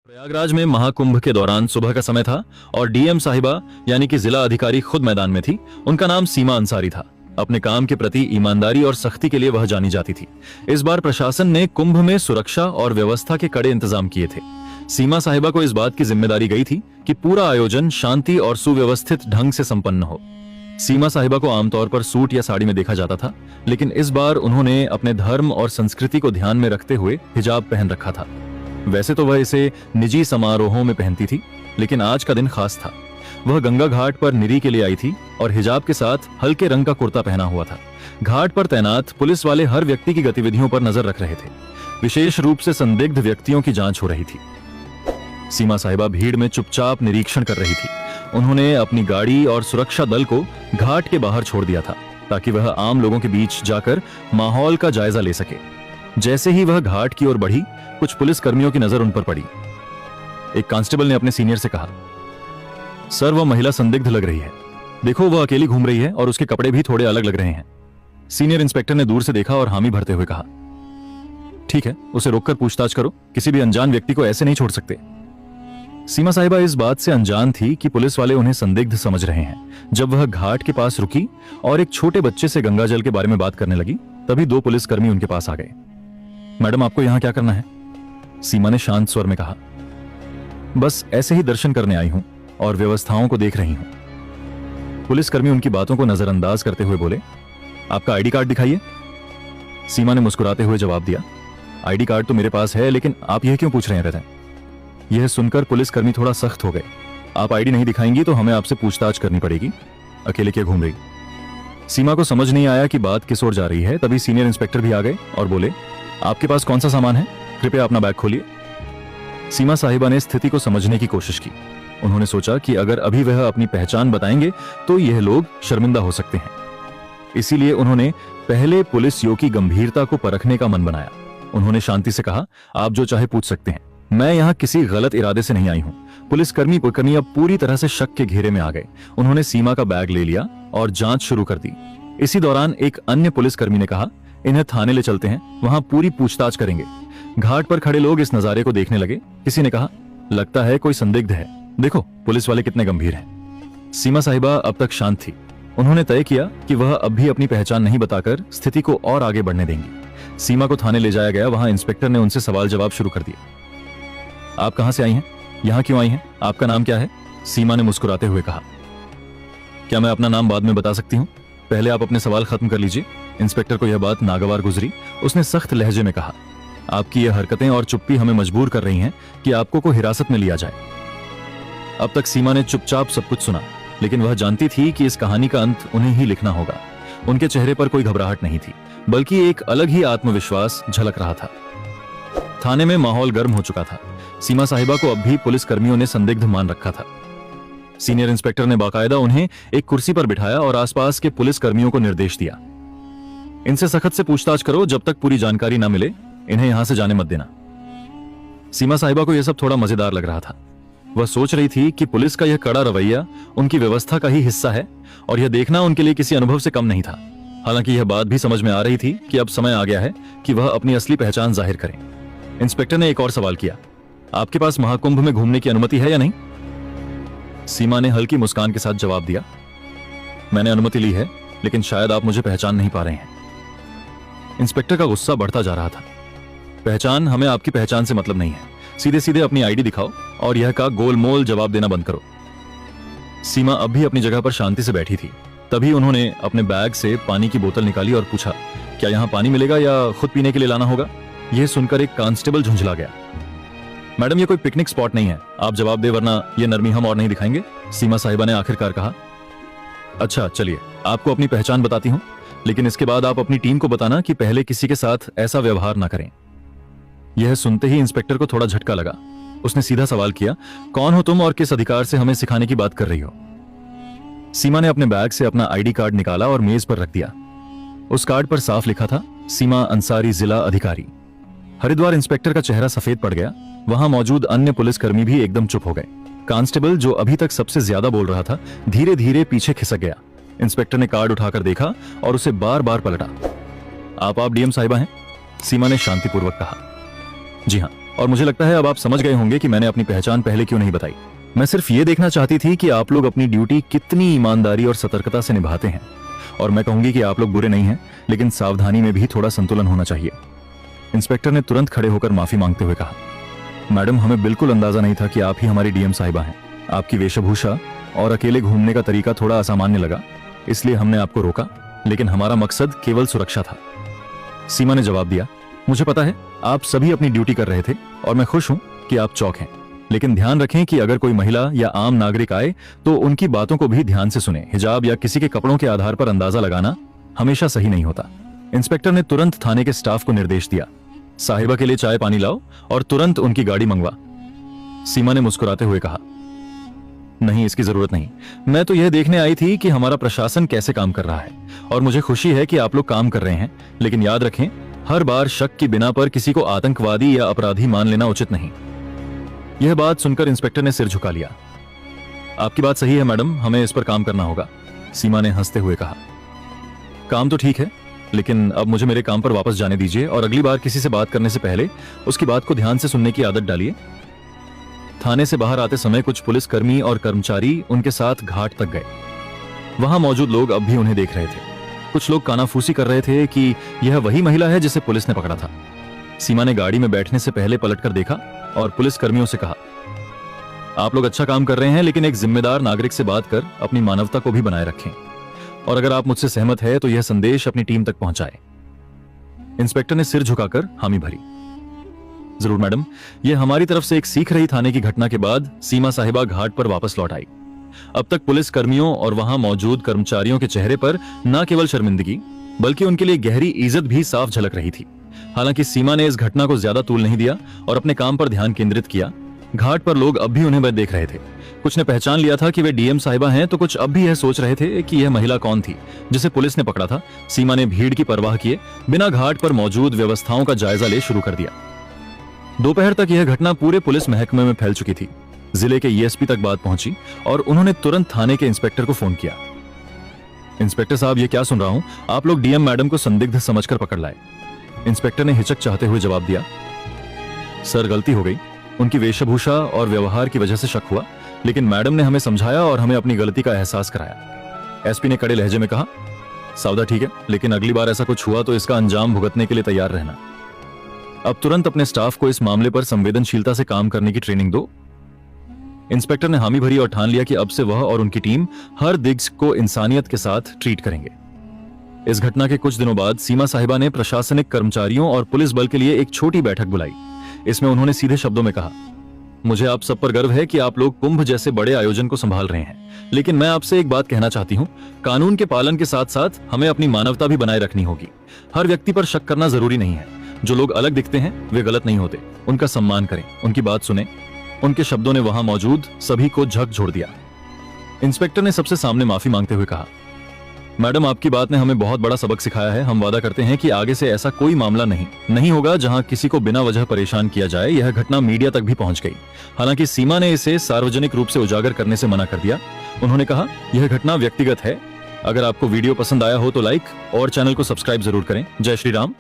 प्रयागराज में महाकुंभ के दौरान सुबह का समय था और डीएम साहिबा यानी कि जिला अधिकारी खुद मैदान में थी। उनका नाम सीमा अंसारी था। अपने काम के प्रति ईमानदारी और सख्ती के लिए वह जानी जाती थी। इस बार प्रशासन ने कुंभ में सुरक्षा और व्यवस्था के कड़े इंतजाम किए थे। सीमा साहिबा को इस बात की जिम्मेदारी गई थी कि पूरा आयोजन शांति और सुव्यवस्थित ढंग से संपन्न हो। सीमा साहिबा को आमतौर पर सूट या साड़ी में देखा जाता था, लेकिन इस बार उन्होंने अपने धर्म और संस्कृति को ध्यान में रखते हुए हिजाब पहन रखा था। वैसे तो वह इसे निजी समारोहों में पहनती थी, लेकिन आज का दिन खास था। वह गंगा घाट पर निरी के लिए आई थी और हिजाब के साथ हल्के रंग का कुर्ता पहना हुआ था। घाट पर तैनात पुलिस वाले हर व्यक्ति की गतिविधियों पर नजर रख रहे थे। विशेष रूप से संदिग्ध व्यक्तियों की जांच हो रही थी। सीमा साहिबा भीड़ में चुपचाप निरीक्षण कर रही थी। उन्होंने अपनी गाड़ी और सुरक्षा दल को घाट के बाहर छोड़ दिया था ताकि वह आम लोगों के बीच जाकर माहौल का जायजा ले सके। जैसे ही वह घाट की ओर बढ़ी, कुछ पुलिस कर्मियों की नजर उन पर पड़ी। एक कांस्टेबल ने अपने सीनियर से कहा, सर वह महिला संदिग्ध लग रही है। देखो वह अकेली घूम रही है और उसके कपड़े भी थोड़े अलग लग रहे हैं। सीनियर इंस्पेक्टर ने दूर से देखा और हामी भरते हुए कहा, ठीक है, उसे रोककर पूछताछ करो। किसी भी अनजान व्यक्ति को ऐसे नहीं छोड़ सकते। सीमा साहिबा इस बात से अनजान थी कि पुलिस वाले उन्हें संदिग्ध समझ रहे हैं। जब वह घाट के पास रुकी और एक छोटे बच्चे से गंगाजल के बारे में बात करने लगी, तभी दो पुलिसकर्मी उनके पास आ गए। मैडम, आपको यहां क्या करना है? सीमा ने शांत स्वर में कहा, बस ऐसे ही दर्शन करने आई हूं और व्यवस्थाओं को देख रही हूं। पुलिसकर्मी उनकी बातों को नजरअंदाज करते हुए बोले, आपका आईडी कार्ड दिखाइए। सीमा ने मुस्कुराते हुए जवाब दिया, आईडी कार्ड तो मेरे पास है, लेकिन आप यह क्यों पूछ रहे हैं? यह सुनकर पुलिसकर्मी थोड़ा सख्त हो गए। आप आईडी नहीं दिखाएंगी तो हमें आपसे पूछताछ करनी पड़ेगी। अकेले क्या घूम रही? सीमा को समझ नहीं आया कि बात किस ओर जा रही है। तभी सीनियर इंस्पेक्टर भी आ गए और बोले, आपके पास कौन सा सामान है? कृपया अपना बैग खोलिए। सीमा साहिबा ने स्थिति को समझने की कोशिश की। उन्होंने सोचा कि अगर अभी वह अपनी पहचान बताएंगे तो यह लोग शर्मिंदा हो सकते हैं। इसीलिए उन्होंने पहले पुलिसियों की गंभीरता को परखने का मन बनाया। उन्होंने शांति से कहा, आप जो चाहे पूछ सकते हैं, मैं यहाँ किसी गलत इरादे से नहीं आई हूँ। पुलिसकर्मी अब पूरी तरह से शक के घेरे में आ गए। उन्होंने सीमा का बैग ले लिया और जांच शुरू कर दी। इसी दौरान एक अन्य पुलिसकर्मी ने कहा, इन्हें थाने ले चलते हैं, वहां पूरी पूछताछ करेंगे। घाट पर खड़े लोग इस नजारे को देखने लगे। किसी ने कहा, लगता है कोई संदिग्ध है, देखो पुलिस वाले कितने गंभीर हैं। सीमा साहिबा अब तक शांत थी। उन्होंने तय किया कि वह अब भी अपनी पहचान नहीं बताकर स्थिति को और आगे बढ़ने देंगी। सीमा को थाने ले जाया गया। वहां इंस्पेक्टर ने उनसे सवाल जवाब शुरू कर दिए। आप कहां से आई हैं? यहां क्यों आई हैं? आपका नाम क्या है? सीमा ने मुस्कुराते हुए कहा, क्या मैं अपना नाम बाद में बता सकती हूं? पहले आप अपने सवाल खत्म कर लीजिए। इंस्पेक्टर को यह बात नागवार गुजरी। उसने सख्त लहजे में कहा, आपकी यह हरकतें और चुप्पी हमें मजबूर कर रही हैं कि आपको को हिरासत में लिया जाए। अब तक सीमा ने चुपचाप सब कुछ सुना, लेकिन वह जानती थी कि इस कहानी का अंत उन्हें ही लिखना होगा। उनके चेहरे पर कोई घबराहट नहीं थी, बल्कि एक अलग ही आत्मविश्वास झलक रहा था। थाने में माहौल गर्म हो चुका था। सीमा साहिबा को अब भी पुलिस कर्मियों ने संदिग्ध मान रखा था। सीनियर इंस्पेक्टर ने बाकायदा उन्हें एक कुर्सी पर बिठाया और आसपास के पुलिस कर्मियों को निर्देश दिया, इनसे सख्त से पूछताछ करो, जब तक पूरी जानकारी ना मिले इन्हें यहां से जाने मत देना। सीमा साहिबा को यह सब थोड़ा मजेदार लग रहा था। वह सोच रही थी कि पुलिस का यह कड़ा रवैया उनकी व्यवस्था का ही हिस्सा है और यह देखना उनके लिए किसी अनुभव से कम नहीं था। हालांकि यह बात भी समझ में आ रही थी कि अब समय आ गया है कि वह अपनी असली पहचान जाहिर करें। इंस्पेक्टर ने एक और सवाल किया, आपके पास महाकुंभ में घूमने की अनुमति है या नहीं? सीमा ने हल्की मुस्कान के साथ जवाब दिया, मैंने अनुमति ली है, लेकिन शायद आप मुझे पहचान नहीं पा रहे हैं। इंस्पेक्टर का गुस्सा बढ़ता जा रहा था। पहचान, हमें आपकी पहचान से मतलब नहीं है। सीधे सीधे अपनी आईडी दिखाओ और यह का गोलमोल जवाब देना बंद करो। सीमा अब भी अपनी जगह पर शांति से बैठी थी। तभी उन्होंने अपने बैग से पानी की बोतल निकाली और पूछा, क्या यहां पानी मिलेगा या खुद पीने के लिए लाना होगा? यह सुनकर एक कांस्टेबल झुंझला गया। मैडम, ये कोई पिकनिक स्पॉट नहीं है, आप जवाब दे वरना ये नरमी हम और नहीं दिखाएंगे। सीमा साहिबा ने आखिरकार कहा, अच्छा चलिए, आपको अपनी पहचान बताती हूं, लेकिन इसके बाद आप अपनी टीम को बताना कि पहले किसी के साथ ऐसा व्यवहार ना करें। यह सुनते ही इंस्पेक्टर को थोड़ा झटका लगा। उसने सीधा सवाल किया, कौन हो तुम और किस अधिकार से हमें सिखाने की बात कर रही हो? सीमा ने अपने बैग से अपना आईडी कार्ड निकाला और मेज पर रख दिया। उस कार्ड पर साफ लिखा था, सीमा अंसारी, जिला अधिकारी। हरिद्वार इंस्पेक्टर का चेहरा सफेद पड़ गया। वहां मौजूद अन्य पुलिसकर्मी भी एकदम चुप हो गए। कांस्टेबल, जो अभी तक सबसे ज्यादा बोल रहा था, धीरे धीरे पीछे खिसक गया। इंस्पेक्टर ने कार्ड उठाकर देखा और उसे बार बार पलटा। आप डीएम साहिबा हैं? सीमा ने शांतिपूर्वक कहा, जी हां, और मुझे लगता है अब आप समझ गए होंगे कि मैंने अपनी पहचान पहले क्यों नहीं बताई। मैं सिर्फ ये देखना चाहती थी कि आप लोग अपनी ड्यूटी कितनी ईमानदारी और सतर्कता से निभाते हैं। और मैं कहूंगी कि आप लोग बुरे नहीं हैं, लेकिन सावधानी में भी थोड़ा संतुलन होना चाहिए। इंस्पेक्टर ने तुरंत खड़े होकर माफी मांगते हुए कहा, मैडम, हमें बिल्कुल अंदाजा नहीं था कि आप ही हमारी डीएम साहिबा हैं। आपकी वेशभूषा और अकेले घूमने का तरीका थोड़ा असामान्य लगा, इसलिए हमने आपको रोका, लेकिन हमारा मकसद केवल सुरक्षा था। सीमा ने जवाब दिया, मुझे पता है आप सभी अपनी ड्यूटी कर रहे थे और मैं खुश हूं कि आप चौक हैं, लेकिन ध्यान रखें कि अगर कोई महिला या आम नागरिक आए तो उनकी बातों को भी ध्यान से सुने। हिजाब या किसी के कपड़ों के आधार पर अंदाजा लगाना हमेशा सही नहीं होता। इंस्पेक्टर ने तुरंत थाने के स्टाफ को निर्देश दिया, साहिबा के लिए चाय पानी लाओ और तुरंत उनकी गाड़ी मंगवा। सीमा ने मुस्कुराते हुए कहा, नहीं, इसकी जरूरत नहीं। मैं तो यह देखने आई थी कि हमारा प्रशासन कैसे काम कर रहा है और मुझे खुशी है कि आप लोग काम कर रहे हैं, लेकिन याद रखें, हर बार शक की बिना पर किसी को आतंकवादी या अपराधी मान लेना उचित नहीं। यह बात सुनकर इंस्पेक्टर ने सिर झुका लिया। आपकी बात सही है मैडम, हमें इस पर काम करना होगा, सीमा ने हंसते हुए कहा। काम तो ठीक है, लेकिन अब मुझे मेरे काम पर वापस जाने दीजिए और अगली बार किसी से बात करने से पहले उसकी बात को ध्यान से सुनने की आदत डालिए। थाने से बाहर आते समय कुछ पुलिसकर्मी और कर्मचारी उनके साथ घाट तक गए। वहां मौजूद लोग अब भी उन्हें देख रहे थे। कुछ लोग कानाफूसी कर रहे थे कि यह वही महिला है जिसे पुलिस ने पकड़ा था। सीमा ने गाड़ी में बैठने से पहले पलटकर देखा और पुलिसकर्मियों से कहा, आप लोग अच्छा काम कर रहे हैं, लेकिन एक जिम्मेदार नागरिक से बात कर अपनी मानवता को भी बनाए रखें और अगर आप मुझसे सहमत है तो यह संदेश अपनी टीम तक पहुंचाएं। इंस्पेक्टर ने सिर झुकाकर हामी भरी। जरूर मैडम। यह हमारी तरफ से एक सीख रही थाने की घटना के बाद सीमा साहिबा घाट पर वापस लौट आई। अब तक पुलिस कर्मियों और वहां मौजूद कर्मचारियों के चेहरे पर न केवल शर्मिंदगी बल्कि उनके लिए गहरी इज्जत भी साफ झलक रही थी। हालांकि सीमा ने इस घटना को ज्यादा तूल नहीं दिया और अपने काम पर ध्यान केंद्रित किया। घाट पर लोग अब भी उन्हें देख रहे थे। कुछ ने पहचान लिया था कि वे डीएम साहिबा हैं, तो कुछ अब भी यह सोच रहे थे कि यह महिला कौन थी जिसे पुलिस ने पकड़ा था। सीमा ने भीड़ की परवाह किए बिना घाट पर मौजूद व्यवस्थाओं का जायजा ले शुरू कर दिया। दोपहर तक यह घटना पूरे पुलिस महकमे में फैल चुकी थी। जिले के ईएसपी तक बात पहुंची और उन्होंने तुरंत थाने के इंस्पेक्टर को फोन किया। इंस्पेक्टर साहब, ये क्या सुन रहा हूं, आप लोग डीएम मैडम को संदिग्ध समझकर पकड़ लाए। इंस्पेक्टर ने हिचक चाहते हुए जवाब दिया, सर, गलती हो गई। उनकी वेशभूषा और व्यवहार की वजह से शक हुआ, लेकिन मैडम ने हमें समझाया और हमें अपनी गलती का एहसास कराया। एसपी ने कड़े लहजे में कहा, सावधा, ठीक है, लेकिन अगली बार ऐसा कुछ हुआ तो इसका अंजाम भुगतने के लिए तैयार रहना। अब तुरंत अपने स्टाफ को इस मामले पर संवेदनशीलता से काम करने की ट्रेनिंग दो। इंस्पेक्टर ने हामी भरी और ठान लिया कि अब से वह और उनकी टीम हर दिग्स को इंसानियत के साथ ट्रीट करेंगे। इस घटना के कुछ दिनों बाद सीमा साहिबा ने प्रशासनिक कर्मचारियों और पुलिस बल के लिए एक छोटी बैठक बुलाई। इसमें उन्होंने सीधे शब्दों में कहा, मुझे आप सब पर गर्व है कि आप लोग कुंभ जैसे बड़े आयोजन को संभाल रहे हैं, लेकिन मैं आपसे एक बात कहना चाहती हूं, कानून के पालन के साथ साथ हमें अपनी मानवता भी बनाए रखनी होगी। हर व्यक्ति पर शक करना जरूरी नहीं है। जो लोग अलग दिखते हैं वे गलत नहीं होते। उनका सम्मान करें, उनकी बात सुने। उनके शब्दों ने वहां मौजूद सभी को झकझोर दिया। इंस्पेक्टर ने सबसे सामने माफी मांगते हुए कहा, मैडम, आपकी बात ने हमें बहुत बड़ा सबक सिखाया है। हम वादा करते हैं कि आगे से ऐसा कोई मामला नहीं होगा जहां किसी को बिना वजह परेशान किया जाए। यह घटना मीडिया तक भी पहुंच गई। हालांकि सीमा ने इसे सार्वजनिक रूप से उजागर करने से मना कर दिया। उन्होंने कहा, यह घटना व्यक्तिगत है। अगर आपको वीडियो पसंद आया हो तो लाइक और चैनल को सब्सक्राइब जरूर करें। जय श्री राम।